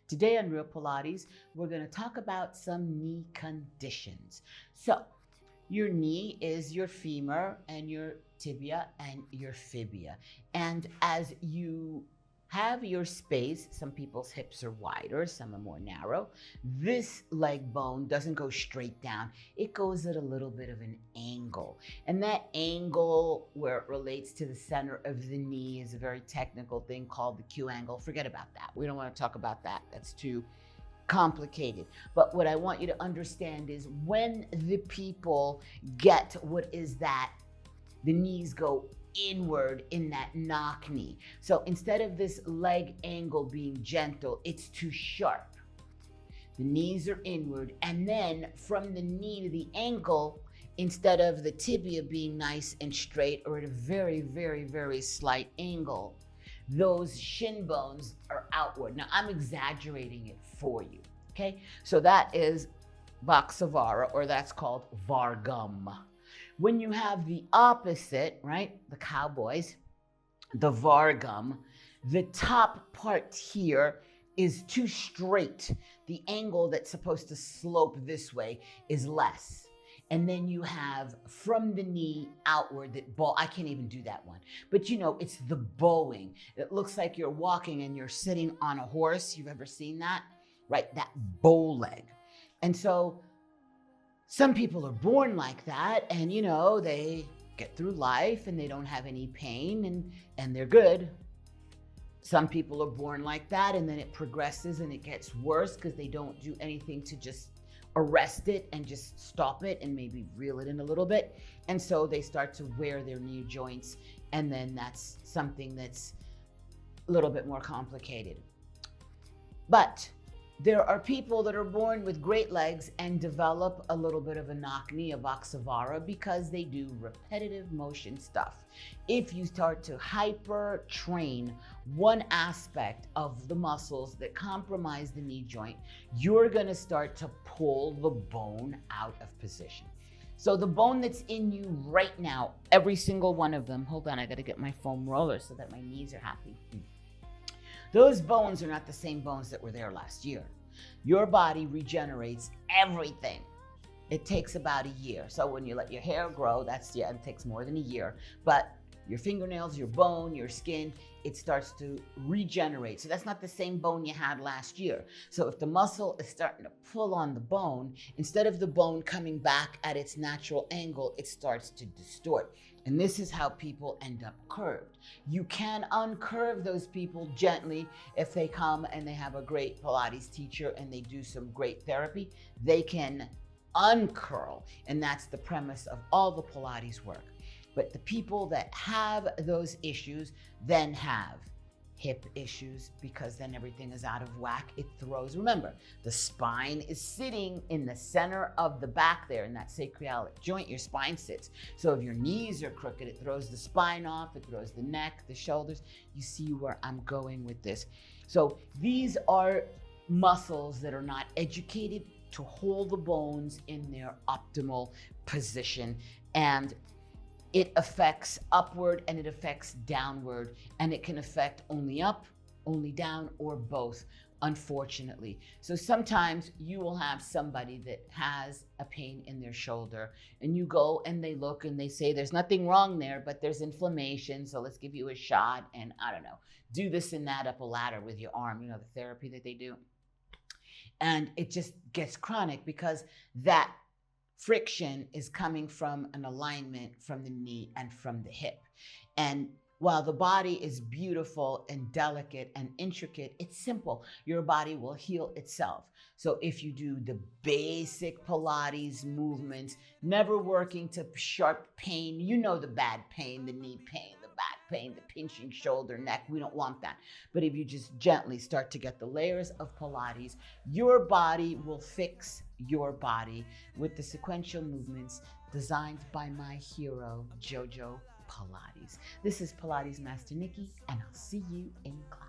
Today on Real Pilates, we're going to talk about some knee conditions. So, your knee is your femur and your tibia and your fibia. And as you have your space, some people's hips are wider, some are more narrow. This leg bone doesn't go straight down. It goes at a little bit of an angle. And that angle where it relates to the center of the knee is a very technical thing called the Q angle. Forget about that. We don't want to talk about that. That's too complicated. But what I want you to understand is when the people get what is that, the knees go inward in that knock knee. So instead of this leg angle being gentle, it's too sharp. The knees are inward, and then from the knee to the ankle, instead of the tibia being nice and straight or at a very, very, very slight angle, those shin bones are outward. Now I'm exaggerating it for you, okay? So that is Vaksavara, or that's called Vargam. When you have the opposite, right, the cowboys, the Vargam, the top part here is too straight. The angle that's supposed to slope this way is less. And then you have from the knee outward that bow. I can't even do that one. But you know, it's the bowing. It looks like you're walking and you're sitting on a horse. You've ever seen that? Right, that bow leg. And so some people are born like that, and you know, they get through life and they don't have any pain and they're good. Some people are born like that and then it progresses and it gets worse because they don't do anything to just arrest it and just stop it and maybe reel it in a little bit. And so they start to wear their knee joints, and then that's something that's a little bit more complicated. But there are people that are born with great legs and develop a little bit of a knock knee, a Vaksavara, because they do repetitive motion stuff. If you start to hyper train one aspect of the muscles that compromise the knee joint, you're gonna start to pull the bone out of position. So the bone that's in you right now, every single one of them, hold on, I gotta get my foam roller so that my knees are happy. Those bones are not the same bones that were there last year. Your body regenerates everything. It takes about a year. So when you let your hair grow, it takes more than a year. But your fingernails, your bone, your skin, it starts to regenerate. So that's not the same bone you had last year. So if the muscle is starting to pull on the bone, instead of the bone coming back at its natural angle, it starts to distort. And this is how people end up curved. You can uncurve those people gently if they come and they have a great Pilates teacher and they do some great therapy. They can uncurl, and that's the premise of all the Pilates work. But the people that have those issues then have hip issues, because then everything is out of whack. It throws, remember, the spine is sitting in the center of the back there in that sacroiliac joint, your spine sits. So if your knees are crooked, it throws the spine off, it throws the neck, the shoulders. You see where I'm going with this. So these are muscles that are not educated to hold the bones in their optimal position, and it affects upward and it affects downward, and it can affect only up, only down, or both, unfortunately. So sometimes you will have somebody that has a pain in their shoulder, and you go and they look and they say there's nothing wrong there, but there's inflammation, so let's give you a shot, and I don't know, do this and that up a ladder with your arm, you know, the therapy that they do. And it just gets chronic because that friction is coming from an alignment from the knee and from the hip. And while the body is beautiful and delicate and intricate, it's simple. Your body will heal itself. So if you do the basic Pilates movements, never working to sharp pain, you know, the bad pain, the knee pain, the back pain, the pinching shoulder, neck, we don't want that. But if you just gently start to get the layers of Pilates, your body will fix your body with the sequential movements designed by my hero, Jojo Pilates. This is Pilates Master Nikki, and I'll see you in class.